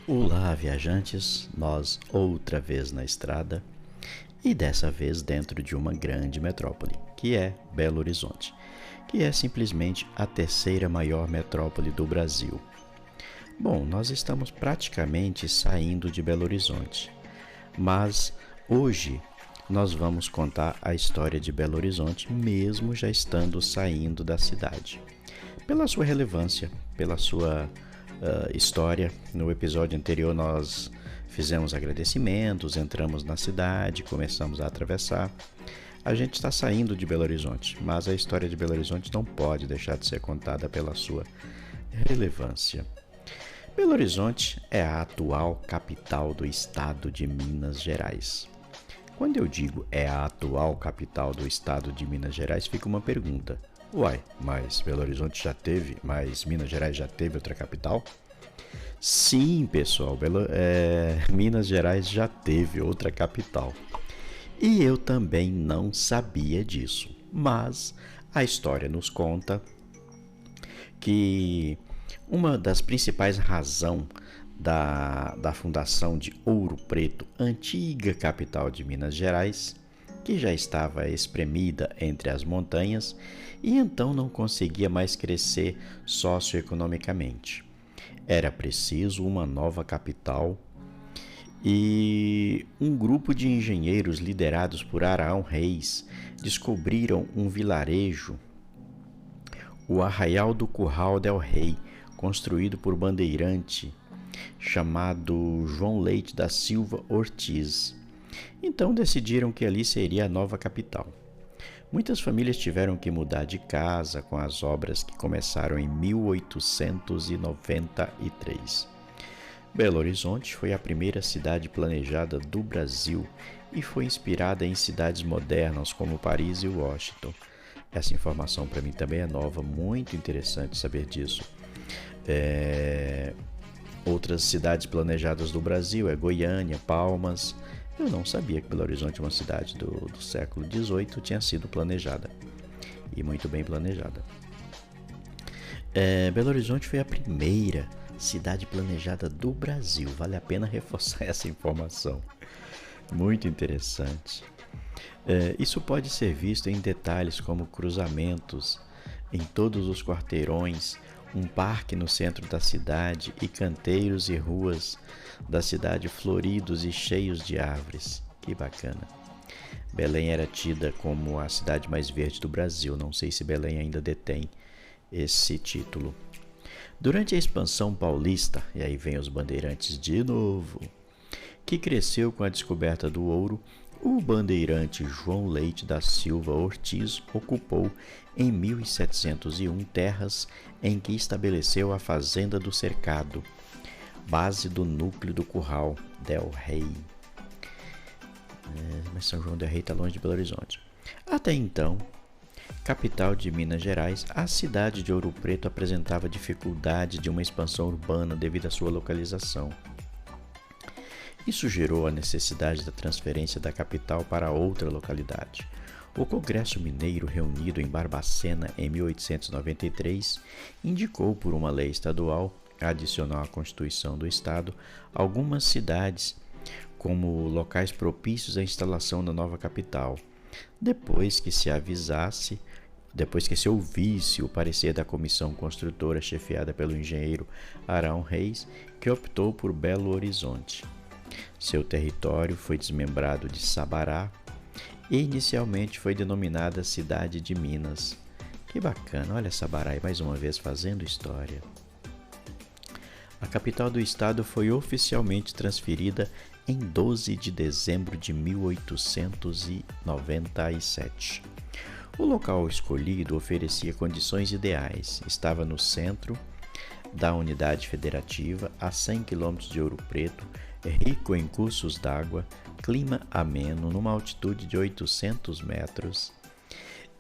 Olá, viajantes! Nós outra vez na estrada e dessa vez dentro de uma grande metrópole, que é Belo Horizonte, que é simplesmente a terceira maior metrópole do Brasil. Bom, nós estamos praticamente saindo de Belo Horizonte, mas hoje nós vamos contar a história de Belo Horizonte, mesmo já estando saindo da cidade. Pela sua relevância, pela sua história. No episódio anterior nós fizemos agradecimentos, entramos na cidade, começamos a atravessar. A gente está saindo de Belo Horizonte, mas a história de Belo Horizonte não pode deixar de ser contada pela sua relevância. Belo Horizonte é a atual capital do estado de Minas Gerais. Quando eu digo é a atual capital do estado de Minas Gerais, fica uma pergunta. Uai, mas Belo Horizonte já teve, mas Minas Gerais já teve outra capital? Sim, pessoal, Minas Gerais já teve outra capital. E eu também não sabia disso, mas a história nos conta que uma das principais razões da fundação de Ouro Preto, antiga capital de Minas Gerais, que já estava espremida entre as montanhas e então não conseguia mais crescer socioeconomicamente. Era preciso uma nova capital e um grupo de engenheiros liderados por Araão Reis descobriram um vilarejo, o Arraial do Curral del Rei, construído por bandeirante chamado João Leite da Silva Ortiz. Então decidiram que ali seria a nova capital. Muitas famílias tiveram que mudar de casa com as obras que começaram em 1893. Belo Horizonte foi a primeira cidade planejada do Brasil e foi inspirada em cidades modernas como Paris e Washington. Essa informação para mim também é nova, muito interessante saber disso. Outras cidades planejadas do Brasil é Goiânia, Palmas. Eu não sabia que Belo Horizonte, uma cidade do século XVIII, tinha sido planejada. E muito bem planejada. Belo Horizonte foi a primeira cidade planejada do Brasil. Vale a pena reforçar essa informação. Muito interessante. Isso pode ser visto em detalhes como cruzamentos em todos os quarteirões, um parque no centro da cidade e canteiros e ruas da cidade floridos e cheios de árvores. Que bacana. Belém era tida como a cidade mais verde do Brasil. Não sei se Belém ainda detém esse título. Durante a expansão paulista, e aí vem os bandeirantes de novo, que cresceu com a descoberta do ouro, o bandeirante João Leite da Silva Ortiz ocupou em 1701 terras em que estabeleceu a Fazenda do Cercado, base do núcleo do Curral del Rei. Mas São João del Rei está longe de Belo Horizonte. Até então, capital de Minas Gerais, a cidade de Ouro Preto apresentava dificuldade de uma expansão urbana devido à sua localização. Isso gerou a necessidade da transferência da capital para outra localidade. O Congresso Mineiro, reunido em Barbacena em 1893, indicou por uma lei estadual, adicional à Constituição do Estado, algumas cidades como locais propícios à instalação da nova capital, depois que se ouvisse o parecer da comissão construtora chefiada pelo engenheiro Araão Reis, que optou por Belo Horizonte. Seu território foi desmembrado de Sabará e inicialmente foi denominada Cidade de Minas. Que bacana, olha Sabará aí mais uma vez fazendo história. A capital do estado foi oficialmente transferida em 12 de dezembro de 1897. O local escolhido oferecia condições ideais, estava no centro da unidade federativa, a 100 km de Ouro Preto, rico em cursos d'água, clima ameno, numa altitude de 800 metros.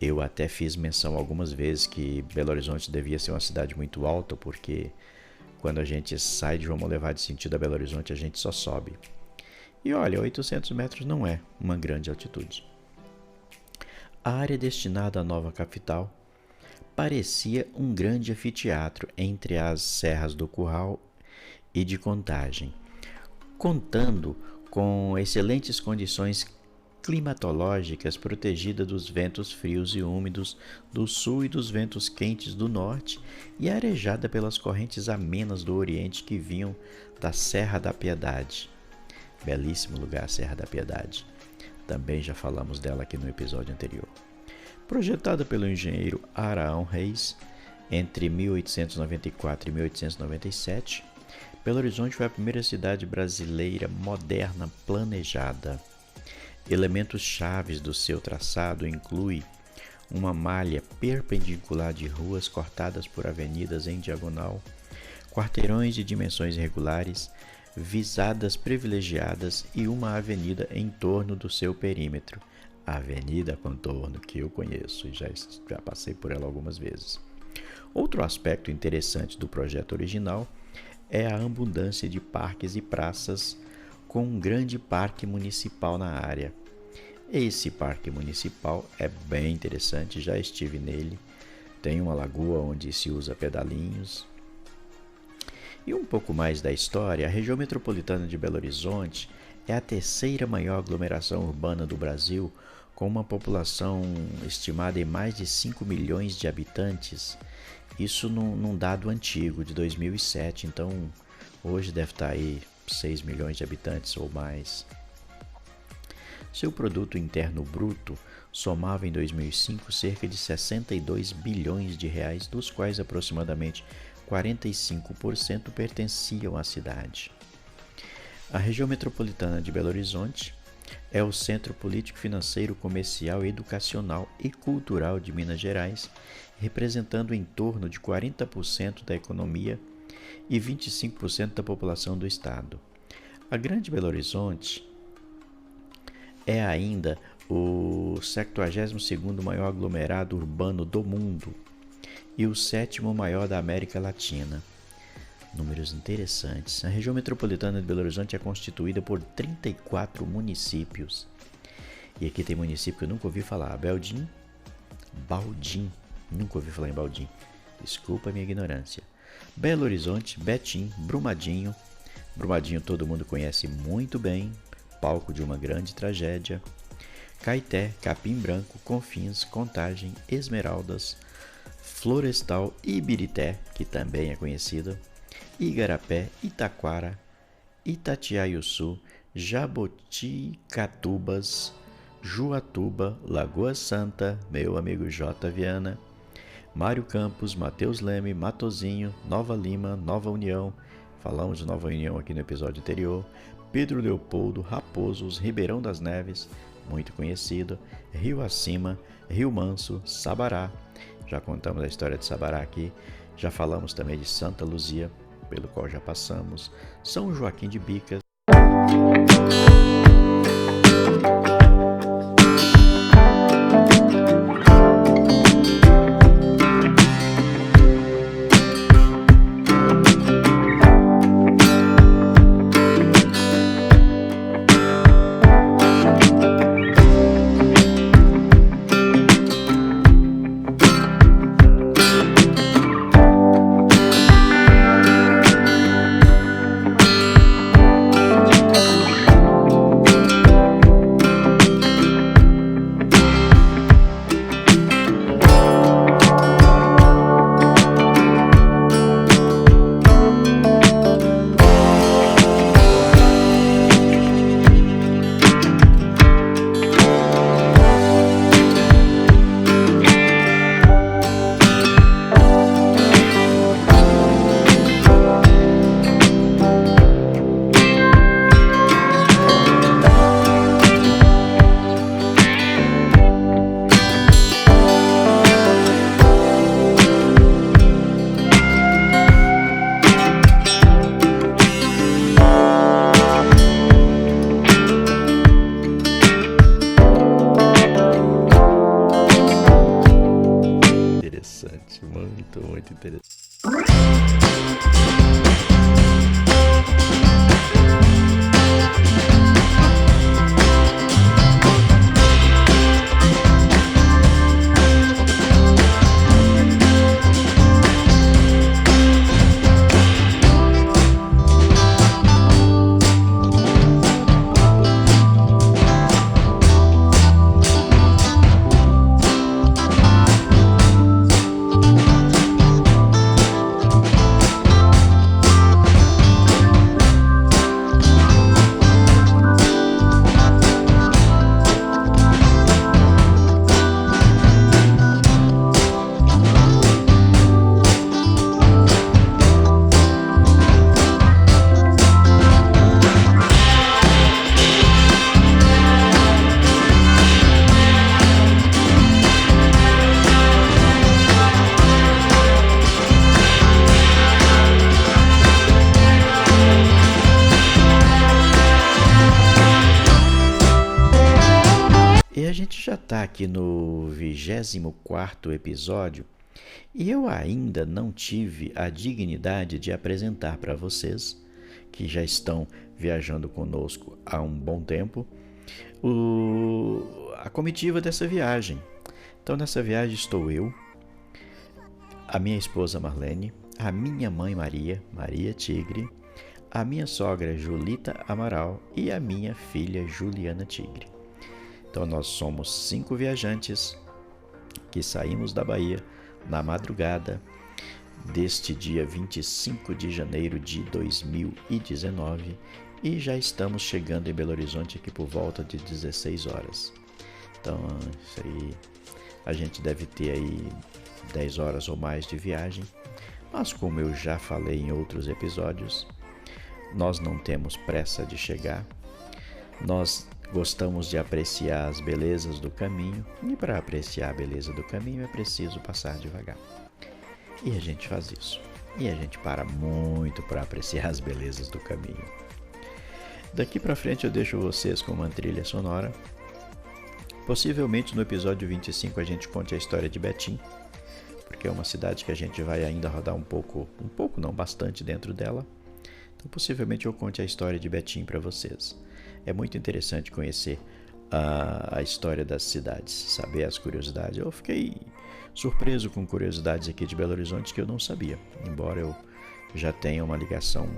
Eu até fiz menção algumas vezes que Belo Horizonte devia ser uma cidade muito alta, porque quando a gente sai de João Monlevade sentido a Belo Horizonte, a gente só sobe. E olha, 800 metros não é uma grande altitude. A área destinada à nova capital parecia um grande anfiteatro entre as serras do Curral e de Contagem, contando com excelentes condições climatológicas, protegida dos ventos frios e úmidos do sul e dos ventos quentes do norte, e arejada pelas correntes amenas do oriente que vinham da Serra da Piedade. Belíssimo lugar, a Serra da Piedade. Também já falamos dela aqui no episódio anterior. Projetada pelo engenheiro Araão Reis entre 1894 e 1897, Belo Horizonte foi a primeira cidade brasileira moderna planejada. Elementos chaves do seu traçado incluem uma malha perpendicular de ruas cortadas por avenidas em diagonal, quarteirões de dimensões regulares, visadas privilegiadas e uma avenida em torno do seu perímetro. A Avenida Contorno, que eu conheço e já passei por ela algumas vezes. Outro aspecto interessante do projeto original é a abundância de parques e praças, com um grande parque municipal na área. Esse parque municipal é bem interessante, já estive nele. Tem uma lagoa onde se usa pedalinhos. E um pouco mais da história, a região metropolitana de Belo Horizonte é a terceira maior aglomeração urbana do Brasil, com uma população estimada em mais de 5 milhões de habitantes. Isso num dado antigo, de 2007, então hoje deve estar aí 6 milhões de habitantes ou mais. Seu produto interno bruto somava em 2005 cerca de 62 bilhões de reais, dos quais aproximadamente 45% pertenciam à cidade. A região metropolitana de Belo Horizonte é o centro político, financeiro, comercial, educacional e cultural de Minas Gerais, representando em torno de 40% da economia e 25% da população do estado. A Grande Belo Horizonte é ainda o 72º maior aglomerado urbano do mundo e o 7º maior da América Latina. Números interessantes. A região metropolitana de Belo Horizonte é constituída por 34 municípios. E aqui tem município que eu nunca ouvi falar. Baldim. Nunca ouvi falar em Baldim. Desculpa a minha ignorância. Belo Horizonte, Betim, Brumadinho. Brumadinho todo mundo conhece muito bem. Palco de uma grande tragédia. Caeté, Capim Branco, Confins, Contagem, Esmeraldas, Florestal, Ibirité, que também é conhecida, Igarapé, Itaquara, Itatiaiuçu, Jaboticatubas, Juatuba, Lagoa Santa, meu amigo J. Viana, Mário Campos, Mateus Leme, Matozinho, Nova Lima, Nova União, falamos de Nova União aqui no episódio anterior, Pedro Leopoldo, Raposos, Ribeirão das Neves, muito conhecido, Rio Acima, Rio Manso, Sabará, já contamos a história de Sabará aqui, já falamos também de Santa Luzia, pelo qual já passamos, São Joaquim de Bicas, muito interessante. está aqui no 24º episódio e eu ainda não tive a dignidade de apresentar para vocês, que já estão viajando conosco há um bom tempo, a comitiva dessa viagem. Então, nessa viagem estou eu, a minha esposa Marlene, a minha mãe Maria Tigre, a minha sogra Julita Amaral e a minha filha Juliana Tigre. Então nós somos 5 viajantes que saímos da Bahia na madrugada deste dia 25 de janeiro de 2019 e já estamos chegando em Belo Horizonte aqui por volta de 16 horas. Então isso aí, a gente deve ter aí 10 horas ou mais de viagem, mas como eu já falei em outros episódios, nós não temos pressa de chegar, nós gostamos de apreciar as belezas do caminho e para apreciar a beleza do caminho é preciso passar devagar. E a gente faz isso. E a gente para muito para apreciar as belezas do caminho. Daqui para frente eu deixo vocês com uma trilha sonora. Possivelmente no episódio 25 a gente conte a história de Betim, porque é uma cidade que a gente vai ainda rodar um pouco não, bastante dentro dela. Então possivelmente eu conte a história de Betim para vocês. É muito interessante conhecer a história das cidades, saber as curiosidades. Eu fiquei surpreso com curiosidades aqui de Belo Horizonte que eu não sabia, embora eu já tenha uma ligação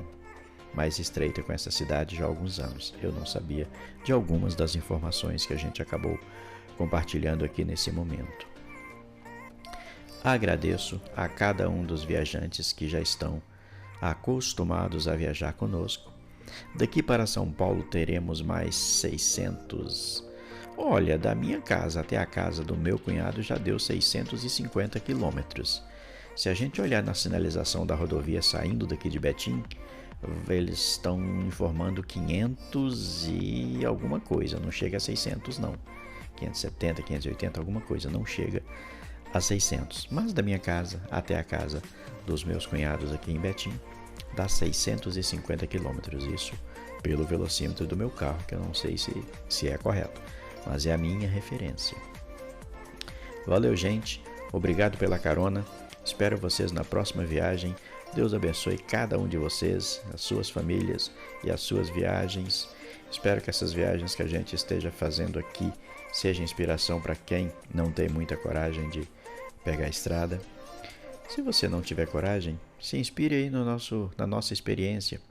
mais estreita com essa cidade já há alguns anos. Eu não sabia de algumas das informações que a gente acabou compartilhando aqui nesse momento. Agradeço a cada um dos viajantes que já estão acostumados a viajar conosco. Daqui para São Paulo teremos mais 600. Olha, da minha casa até a casa do meu cunhado já deu 650 quilômetros. Se a gente olhar na sinalização da rodovia saindo daqui de Betim, eles estão informando 500 e alguma coisa, não chega a 600 não. 570, 580, alguma coisa, não chega a 600. Mas da minha casa até a casa dos meus cunhados aqui em Betim, dá 650 quilômetros, isso pelo velocímetro do meu carro, que eu não sei se é correto, mas é a minha referência. Valeu, gente, obrigado pela carona, espero vocês na próxima viagem. Deus abençoe cada um de vocês, as suas famílias e as suas viagens. Espero que essas viagens que a gente esteja fazendo aqui sejam inspiração para quem não tem muita coragem de pegar a estrada. Se você não tiver coragem, se inspire aí na nossa experiência.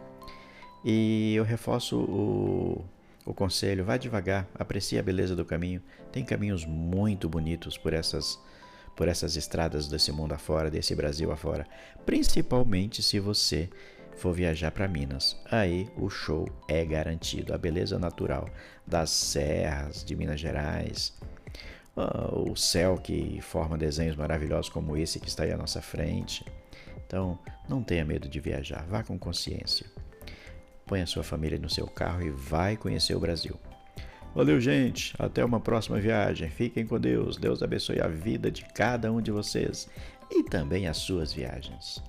E eu reforço o conselho, vá devagar, aprecie a beleza do caminho. Tem caminhos muito bonitos por essas estradas desse mundo afora, desse Brasil afora. Principalmente se você for viajar para Minas. Aí o show é garantido. A beleza natural das serras de Minas Gerais, o céu que forma desenhos maravilhosos como esse que está aí à nossa frente. Então, não tenha medo de viajar, vá com consciência. Põe a sua família no seu carro e vai conhecer o Brasil. Valeu, gente, até uma próxima viagem. Fiquem com Deus. Deus abençoe a vida de cada um de vocês e também as suas viagens.